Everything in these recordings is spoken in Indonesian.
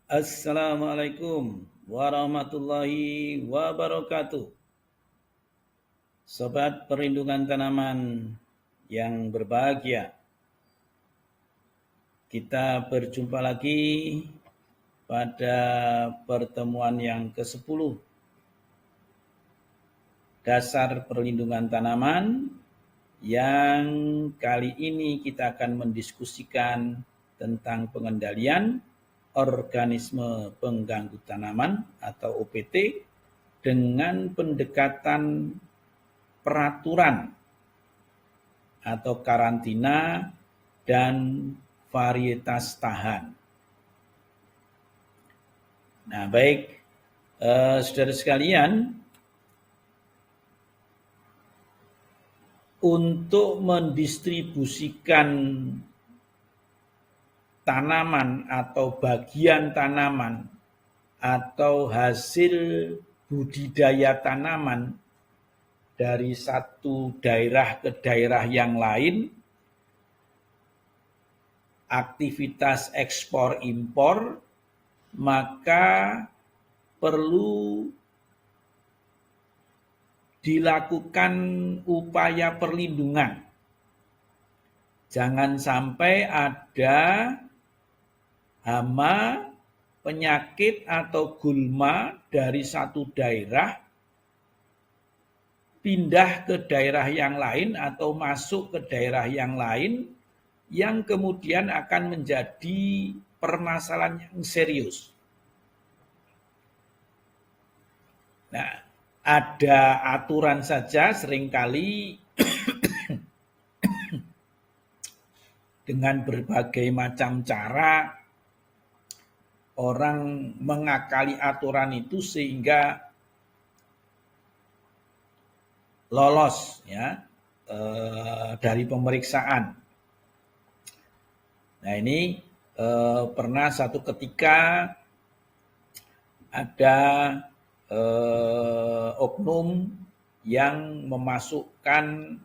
Assalamualaikum warahmatullahi wabarakatuh. Sobat perlindungan tanaman yang berbahagia, kita berjumpa lagi pada pertemuan yang ke-10 dasar perlindungan tanaman, yang kali ini kita akan mendiskusikan tentang pengendalian organisme pengganggu tanaman atau OPT dengan pendekatan peraturan atau karantina dan varietas tahan. Nah, baik, saudara sekalian, untuk mendistribusikan tanaman atau bagian tanaman atau hasil budidaya tanaman dari satu daerah ke daerah yang lain, aktivitas ekspor impor, maka perlu dilakukan upaya perlindungan. Jangan sampai ada hama, penyakit atau gulma dari satu daerah pindah ke daerah yang lain atau masuk ke daerah yang lain yang kemudian akan menjadi permasalahan yang serius. Nah, ada aturan saja seringkali dengan berbagai macam cara orang mengakali aturan itu sehingga lolos ya dari pemeriksaan. Nah, ini pernah satu ketika ada oknum yang memasukkan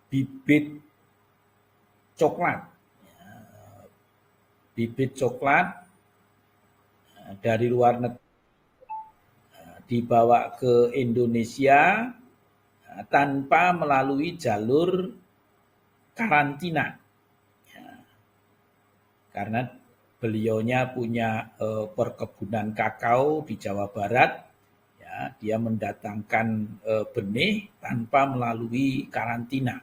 bibit coklat dari luar negeri dibawa ke Indonesia tanpa melalui jalur karantina. Karena beliaunya punya perkebunan kakao di Jawa Barat, ya, dia mendatangkan benih tanpa melalui karantina.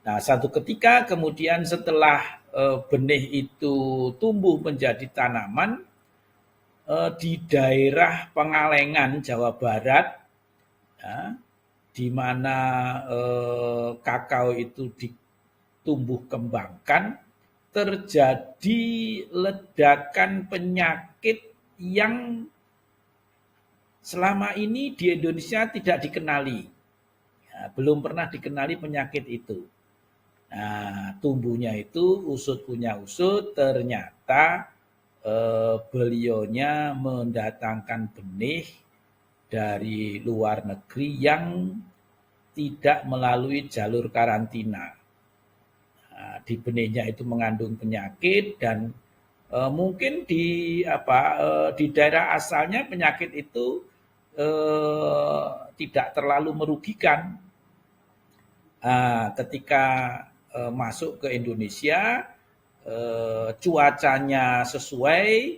Nah, satu ketika kemudian setelah benih itu tumbuh menjadi tanaman di daerah Pengalengan, Jawa Barat, ya, di mana kakao itu ditumbuh kembangkan, terjadi ledakan penyakit yang selama ini di Indonesia tidak dikenali. Ya, belum pernah dikenali penyakit itu. Nah, tumbuhnya itu usut punya usut, ternyata beliaunya mendatangkan benih dari luar negeri yang tidak melalui jalur karantina. Nah, di benihnya itu mengandung penyakit dan mungkin di daerah asalnya penyakit itu tidak terlalu merugikan. Ketika masuk ke Indonesia, cuacanya sesuai,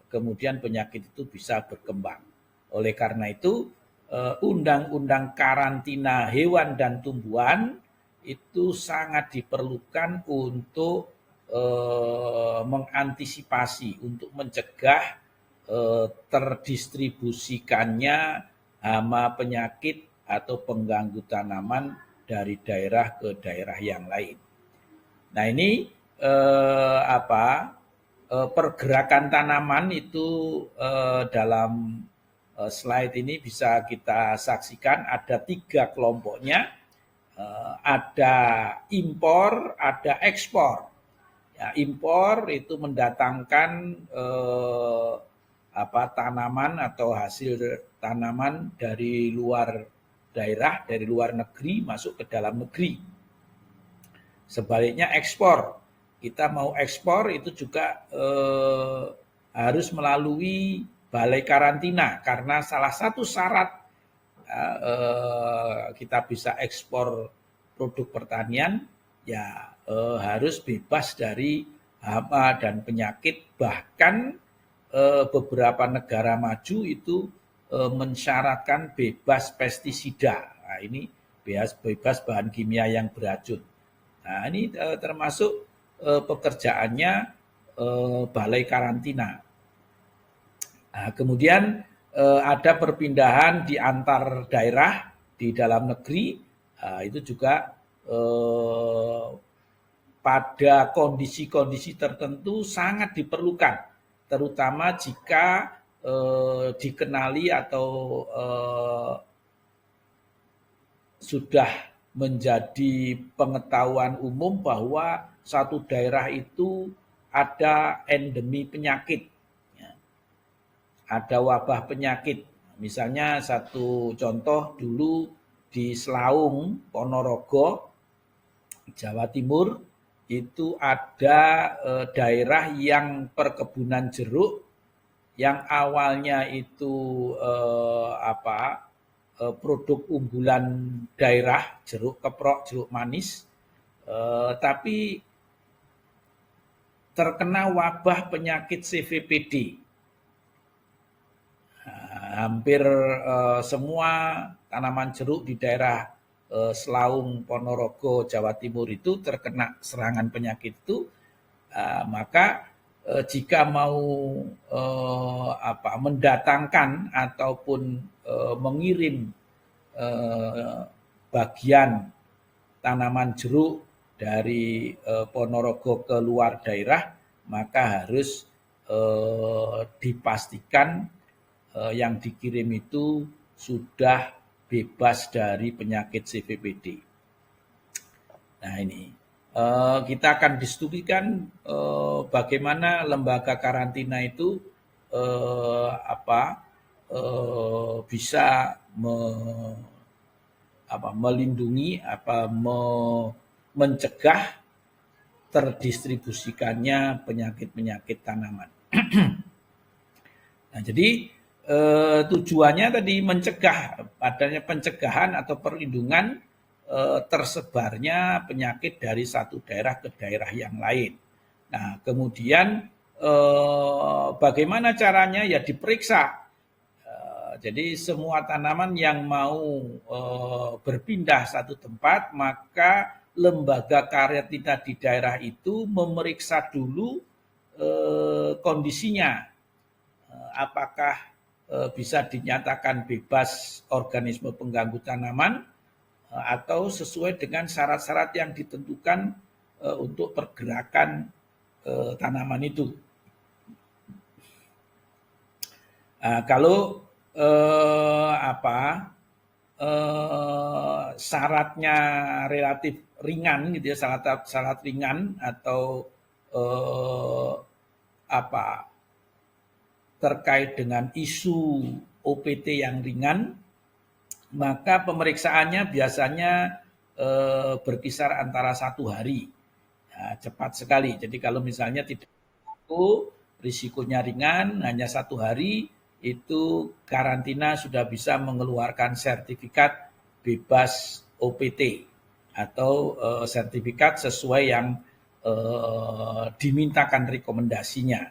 kemudian penyakit itu bisa berkembang. Oleh karena itu, undang-undang karantina hewan dan tumbuhan itu sangat diperlukan untuk mengantisipasi, untuk mencegah terdistribusikannya hama penyakit atau pengganggu tanaman dari daerah ke daerah yang lain. Nah, ini pergerakan tanaman itu dalam slide ini bisa kita saksikan ada 3 kelompoknya. Ada impor, ada ekspor. Ya, impor itu mendatangkan tanaman atau hasil tanaman dari luar daerah, dari luar negeri masuk ke dalam negeri. Sebaliknya ekspor kita mau ekspor itu juga harus melalui balai karantina, karena salah satu syarat kita bisa ekspor produk pertanian ya harus bebas dari hama dan penyakit. Bahkan beberapa negara maju itu mensyaratkan bebas pestisida. Nah, ini bebas bahan kimia yang beracun. Nah, ini termasuk pekerjaannya balai karantina. Nah, kemudian ada perpindahan di antar daerah di dalam negeri, itu juga pada kondisi-kondisi tertentu sangat diperlukan, terutama jika dikenali atau sudah menjadi pengetahuan umum bahwa satu daerah itu ada endemi penyakit, ada wabah penyakit. Misalnya satu contoh dulu di Selaung, Ponorogo, Jawa Timur, itu ada daerah yang perkebunan jeruk yang awalnya itu produk unggulan daerah, jeruk keprok, jeruk manis, tapi terkena wabah penyakit CVPD. Hampir semua tanaman jeruk di daerah Selaung, Ponorogo, Jawa Timur itu terkena serangan penyakit itu, maka jika mau mendatangkan ataupun mengirim bagian tanaman jeruk dari Ponorogo ke luar daerah, maka harus dipastikan yang dikirim itu sudah bebas dari penyakit CVPD. Nah, ini kita akan diskusikan bagaimana lembaga karantina itu bisa melindungi, mencegah terdistribusikannya penyakit-penyakit tanaman. Nah, jadi tujuannya tadi mencegah, adanya pencegahan atau perlindungan tersebarnya penyakit dari satu daerah ke daerah yang lain. Nah, kemudian bagaimana caranya? Ya diperiksa. Jadi semua tanaman yang mau berpindah satu tempat, maka lembaga karantina di daerah itu memeriksa dulu kondisinya. Apakah bisa dinyatakan bebas organisme pengganggu tanaman atau sesuai dengan syarat-syarat yang ditentukan untuk pergerakan tanaman itu. Kalau syaratnya relatif ringan gitu ya, syarat ringan atau terkait dengan isu OPT yang ringan, maka pemeriksaannya biasanya berkisar antara 1 hari. Ya, cepat sekali. Jadi kalau misalnya tidak risikonya ringan, hanya 1 hari, itu karantina sudah bisa mengeluarkan sertifikat bebas OPT atau sertifikat sesuai yang dimintakan rekomendasinya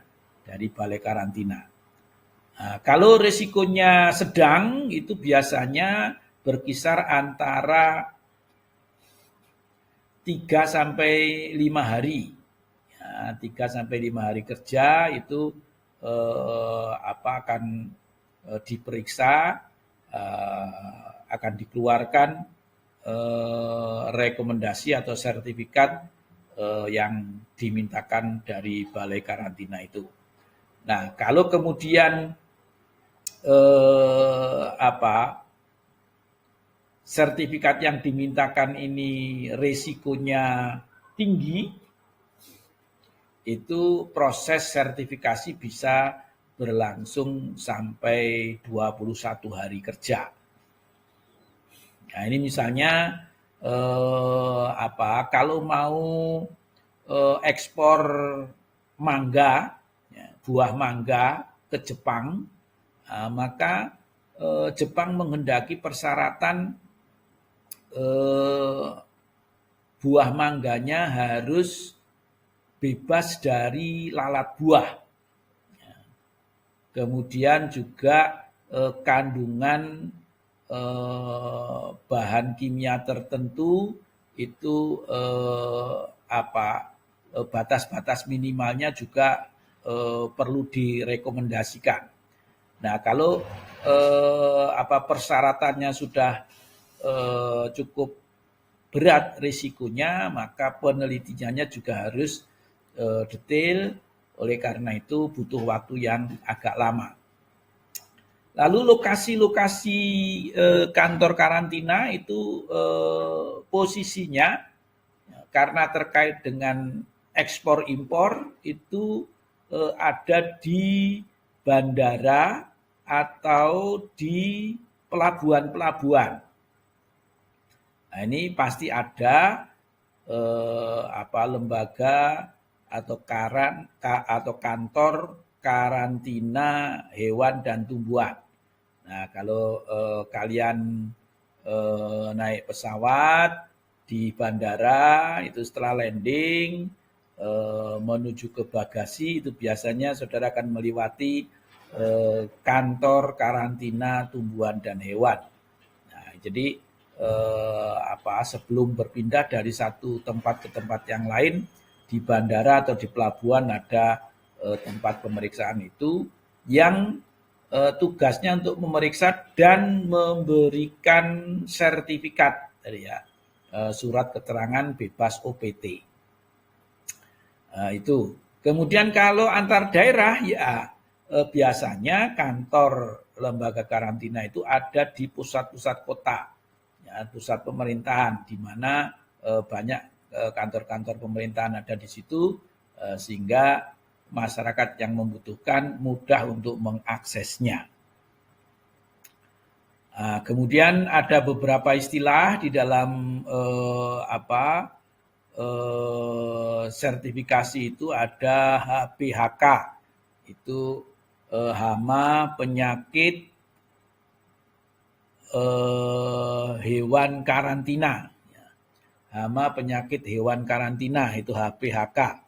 dari balai karantina. Nah, kalau risikonya sedang, itu biasanya berkisar antara 3 sampai 5 hari. Ya, 3 sampai 5 hari kerja itu akan diperiksa, akan dikeluarkan rekomendasi atau sertifikat yang dimintakan dari balai karantina itu. Nah, kalau kemudian sertifikat yang dimintakan ini risikonya tinggi, itu proses sertifikasi bisa berlangsung sampai 21 hari kerja. Nah, ini misalnya kalau mau ekspor mangga, ya, buah mangga ke Jepang, maka Jepang menghendaki persyaratan buah mangganya harus bebas dari lalat buah. Kemudian juga kandungan bahan kimia tertentu itu batas-batas minimalnya juga perlu direkomendasikan. Nah, kalau persyaratannya sudah cukup berat risikonya, maka penelitiannya juga harus detail. Oleh karena itu butuh waktu yang agak lama. Lalu lokasi-lokasi kantor karantina itu posisinya karena terkait dengan ekspor impor itu ada di bandara atau di pelabuhan-pelabuhan. Nah, ini pasti ada lembaga atau kantor karantina hewan dan tumbuhan. Nah, kalau kalian naik pesawat di bandara itu setelah landing menuju ke bagasi itu biasanya saudara akan melewati kantor karantina tumbuhan dan hewan. Nah, jadi sebelum berpindah dari satu tempat ke tempat yang lain di bandara atau di pelabuhan ada tempat pemeriksaan itu yang tugasnya untuk memeriksa dan memberikan sertifikat surat keterangan bebas OPT. Itu. Kemudian kalau antar daerah ya biasanya kantor lembaga karantina itu ada di pusat-pusat kota, ya, pusat pemerintahan di mana banyak kantor-kantor pemerintahan ada di situ sehingga masyarakat yang membutuhkan mudah untuk mengaksesnya. Kemudian ada beberapa istilah di dalam sertifikasi itu ada HPHK, itu hama penyakit hewan karantina. Hama penyakit hewan karantina itu HPHK.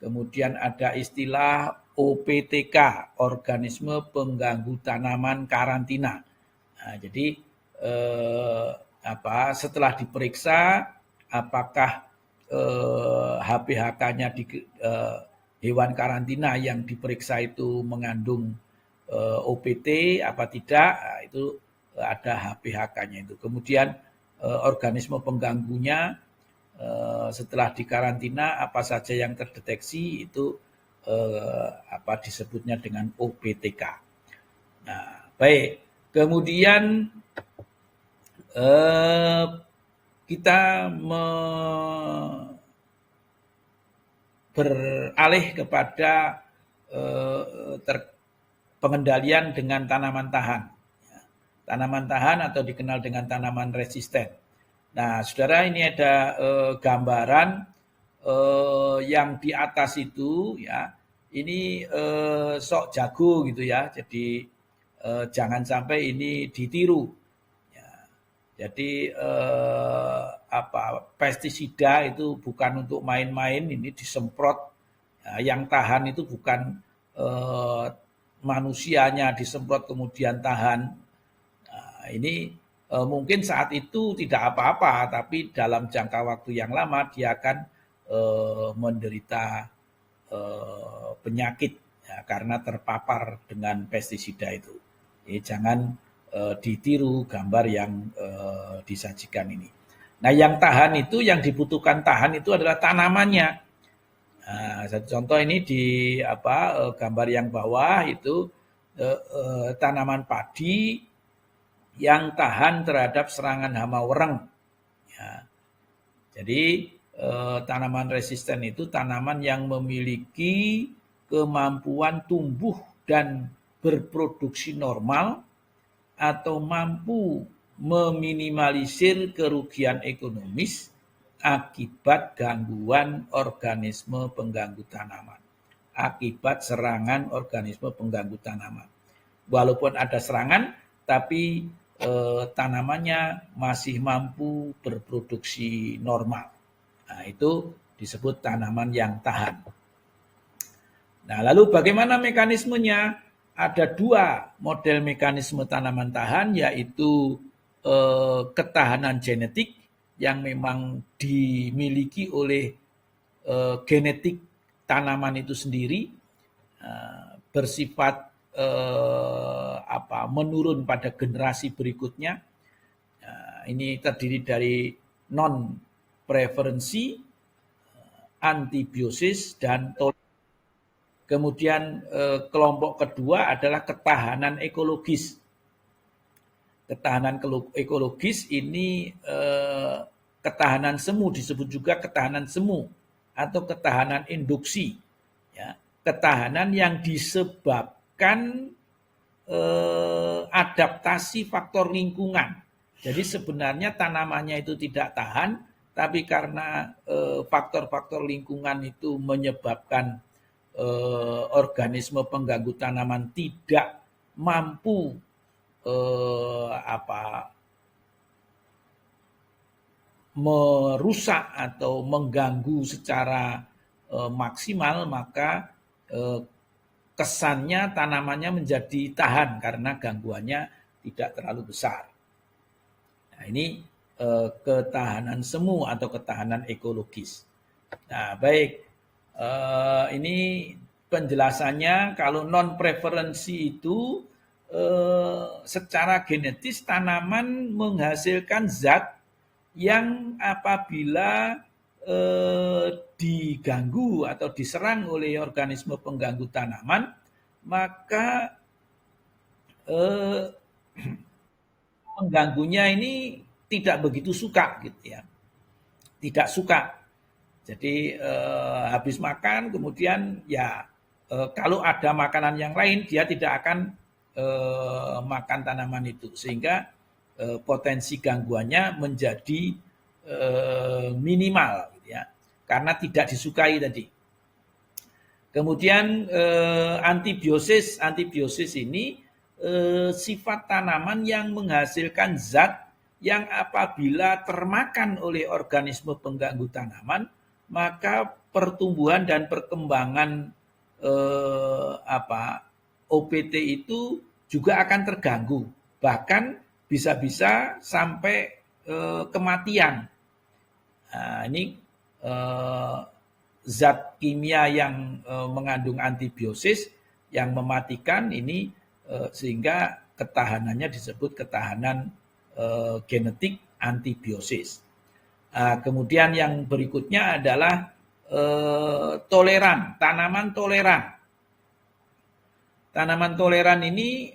Kemudian ada istilah OPTK, organisme pengganggu tanaman karantina. Nah, jadi setelah diperiksa apakah HPHK-nya di hewan karantina yang diperiksa itu mengandung OPT apa tidak, nah, itu ada HPHK-nya itu. Kemudian organisme pengganggunya setelah dikarantina apa saja yang terdeteksi itu disebutnya dengan OPTK. Nah, baik. Kemudian kita beralih kepada pengendalian dengan tanaman tahan. Tanaman tahan atau dikenal dengan tanaman resisten. Nah, saudara, ini ada gambaran yang di atas itu ya, ini sok jago gitu ya. Jadi jangan sampai ini ditiru. Ya, jadi pestisida itu bukan untuk main-main, ini disemprot. Ya, yang tahan itu bukan manusianya disemprot kemudian tahan. Ini mungkin saat itu tidak apa-apa, tapi dalam jangka waktu yang lama dia akan menderita penyakit ya, karena terpapar dengan pestisida itu. Jadi jangan ditiru gambar yang disajikan ini. Nah, yang tahan itu, yang dibutuhkan tahan itu adalah tanamannya. Nah, satu contoh ini di gambar yang bawah itu tanaman padi yang tahan terhadap serangan hama wereng. Ya. Jadi tanaman resisten itu tanaman yang memiliki kemampuan tumbuh dan berproduksi normal atau mampu meminimalisir kerugian ekonomis akibat gangguan organisme pengganggu tanaman. Akibat serangan organisme pengganggu tanaman. Walaupun ada serangan, tapi tanamannya masih mampu berproduksi normal. Nah, itu disebut tanaman yang tahan. Nah, lalu bagaimana mekanismenya? Ada dua model mekanisme tanaman tahan, yaitu ketahanan genetik yang memang dimiliki oleh genetik tanaman itu sendiri, bersifat menurun pada generasi berikutnya. Ini terdiri dari non-preferensi, antibiosis, dan toleransi. Kemudian kelompok kedua adalah ketahanan ekologis. Ketahanan ekologis ini ketahanan semu, disebut juga ketahanan semu atau ketahanan induksi. Ya, ketahanan yang disebabkan adaptasi faktor lingkungan. Jadi sebenarnya tanamannya itu tidak tahan, tapi karena faktor-faktor lingkungan itu menyebabkan organisme pengganggu tanaman tidak mampu merusak atau mengganggu secara maksimal, maka kesannya tanamannya menjadi tahan karena gangguannya tidak terlalu besar. Nah, ini ketahanan semu atau ketahanan ekologis. Nah, baik. Ini penjelasannya. Kalau non-preferensi itu secara genetis tanaman menghasilkan zat yang apabila diganggu atau diserang oleh organisme pengganggu tanaman, maka pengganggunya ini tidak begitu suka, gitu ya, tidak suka. Jadi habis makan kemudian ya kalau ada makanan yang lain dia tidak akan makan tanaman itu, sehingga potensi gangguannya menjadi minimal, gitu ya, karena tidak disukai tadi. Kemudian antibiosis ini sifat tanaman yang menghasilkan zat yang apabila termakan oleh organisme pengganggu tanaman, maka pertumbuhan dan perkembangan OPT itu juga akan terganggu, bahkan bisa-bisa sampai kematian. Nah, ini zat kimia yang mengandung antibiosis yang mematikan ini, sehingga ketahanannya disebut ketahanan genetik antibiosis. Kemudian yang berikutnya adalah toleran, tanaman toleran. Tanaman toleran ini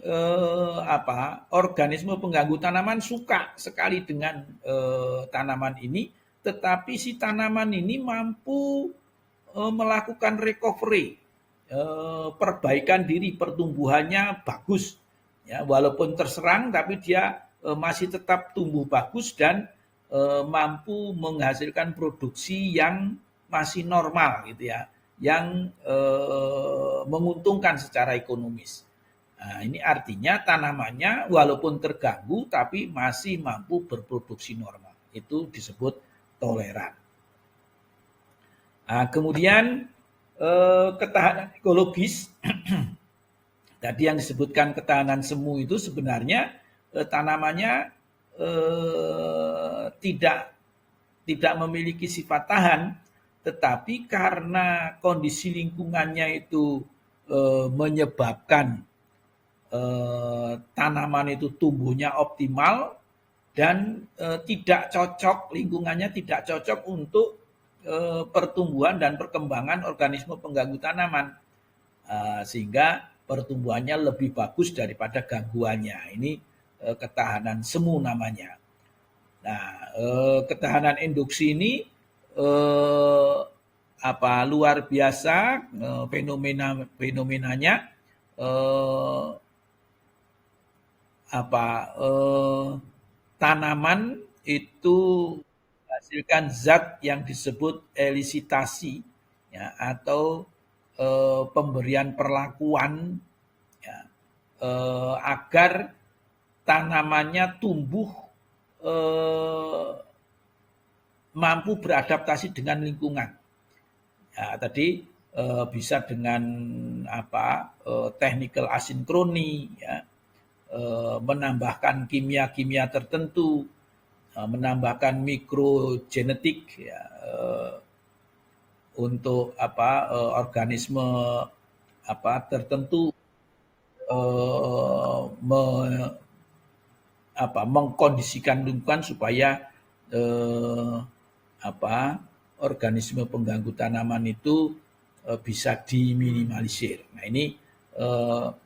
organisme pengganggu tanaman suka sekali dengan tanaman ini, tetapi si tanaman ini mampu melakukan recovery, perbaikan diri, pertumbuhannya bagus. Ya, walaupun terserang tapi dia masih tetap tumbuh bagus dan mampu menghasilkan produksi yang masih normal, gitu ya, yang menguntungkan secara ekonomis. Nah, ini artinya tanamannya walaupun terganggu tapi masih mampu berproduksi normal. Itu disebut toleran. Nah, kemudian ketahanan ekologis. Tadi yang disebutkan ketahanan semu itu sebenarnya tanamannya tidak memiliki sifat tahan, tetapi karena kondisi lingkungannya itu menyebabkan tanaman itu tumbuhnya optimal dan tidak cocok, lingkungannya tidak cocok untuk pertumbuhan dan perkembangan organisme pengganggu tanaman, sehingga pertumbuhannya lebih bagus daripada gangguannya. Ini ketahanan semu namanya. Nah, ketahanan induksi ini luar biasa fenomenanya. Tanaman itu menghasilkan zat yang disebut elisitasi, ya, atau pemberian perlakuan, ya, agar tanamannya tumbuh mampu beradaptasi dengan lingkungan. Ya, tadi bisa dengan technical asinkroni, ya, menambahkan kimia-kimia tertentu, menambahkan mikrogenetik, ya, untuk organisme tertentu, mengkondisikan lingkungan supaya organisme pengganggu tanaman itu bisa diminimalisir. Nah, ini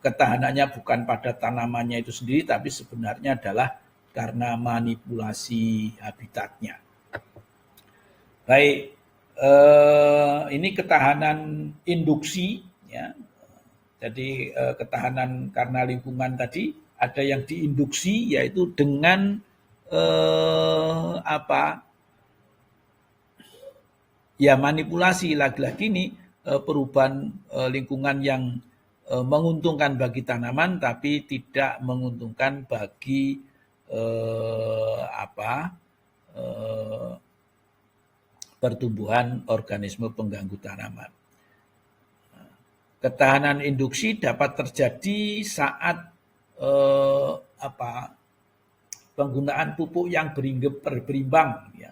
ketahanannya bukan pada tanamannya itu sendiri, tapi sebenarnya adalah karena manipulasi habitatnya. Baik, ini ketahanan induksi, ya. Jadi ketahanan karena lingkungan tadi ada yang diinduksi, yaitu dengan ya manipulasi. Lagi-lagi ini perubahan lingkungan yang menguntungkan bagi tanaman tapi tidak menguntungkan bagi pertumbuhan organisme pengganggu tanaman. Ketahanan induksi dapat terjadi saat penggunaan pupuk yang berimbang, ya.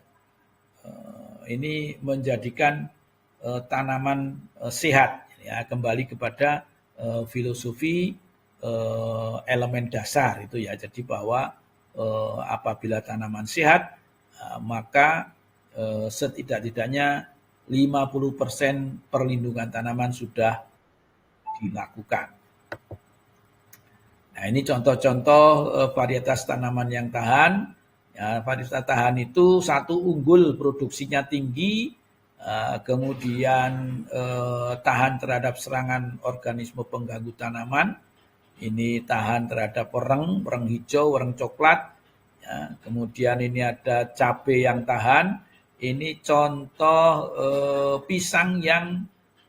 Ini menjadikan tanaman sehat, ya. Kembali kepada filosofi elemen dasar itu, ya. Jadi bahwa apabila tanaman sehat, maka setidak-tidaknya 50% perlindungan tanaman sudah dilakukan. Nah, ini contoh-contoh varietas tanaman yang tahan. Ya, varietas tahan itu satu, unggul, produksinya tinggi, kemudian tahan terhadap serangan organisme pengganggu tanaman. Ini tahan terhadap wereng hijau, wereng coklat. Ya, kemudian ini ada cabai yang tahan. Ini contoh pisang yang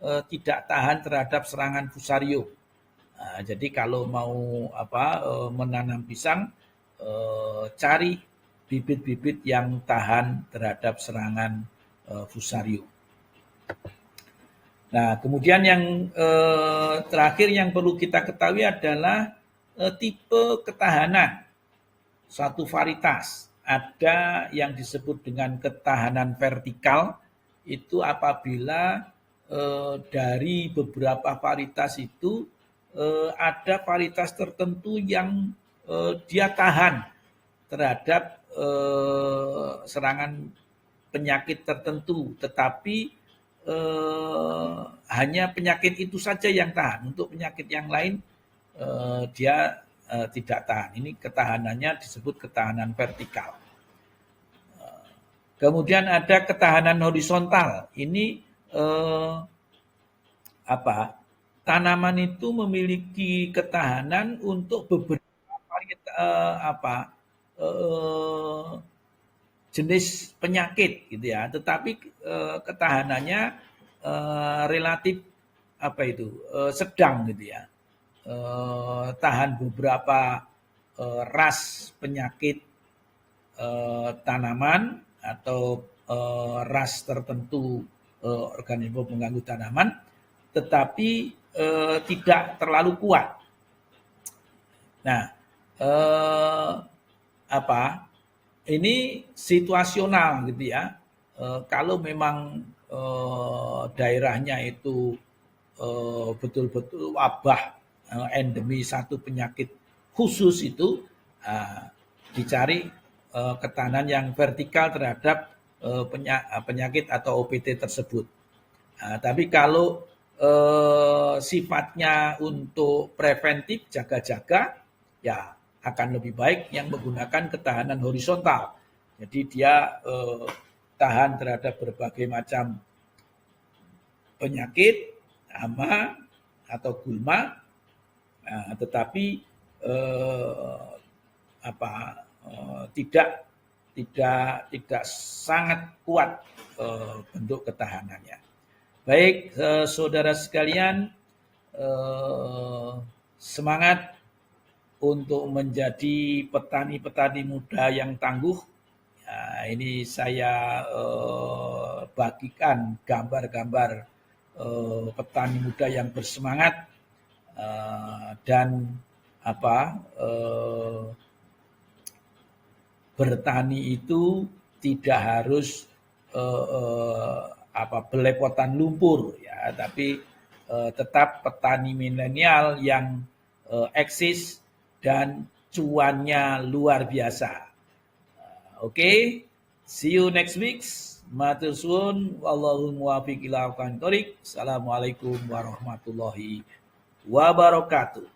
tidak tahan terhadap serangan fusarium. Nah, jadi kalau mau menanam pisang, cari bibit-bibit yang tahan terhadap serangan fusarium. Nah, kemudian yang terakhir yang perlu kita ketahui adalah tipe ketahanan suatu varietas. Ada yang disebut dengan ketahanan vertikal, itu apabila dari beberapa varietas itu ada varietas tertentu yang dia tahan terhadap serangan penyakit tertentu, tetapi hanya penyakit itu saja yang tahan. Untuk penyakit yang lain dia tidak tahan. Ini ketahanannya disebut ketahanan vertikal. Kemudian ada ketahanan horizontal. Ini tanaman itu memiliki ketahanan untuk beberapa jenis penyakit, gitu ya. Tetapi ketahanannya relatif sedang, gitu ya. Tahan beberapa ras penyakit tanaman atau ras tertentu organisme pengganggu tanaman, tetapi tidak terlalu kuat. Nah, ini situasional, gitu ya. Kalau memang daerahnya itu betul-betul wabah, endemi satu penyakit khusus itu, dicari ketahanan yang vertikal terhadap penyakit atau OPT tersebut. Nah, tapi kalau sifatnya untuk preventif, jaga-jaga, ya akan lebih baik yang menggunakan ketahanan horizontal. Jadi dia tahan terhadap berbagai macam penyakit, hama atau gulma, tetapi tidak tidak sangat kuat bentuk ketahanannya. Baik, saudara sekalian, semangat untuk menjadi petani-petani muda yang tangguh. Ya, ini saya bagikan gambar-gambar petani muda yang bersemangat dan bertani itu tidak harus belepotan lumpur ya, tapi tetap petani milenial yang eksis dan cuannya luar biasa. Oke, see you next week. Matur suwun, wallahu muwaffiq ila aqwamit thoriq. Assalamualaikum warahmatullahi wabarakatuh.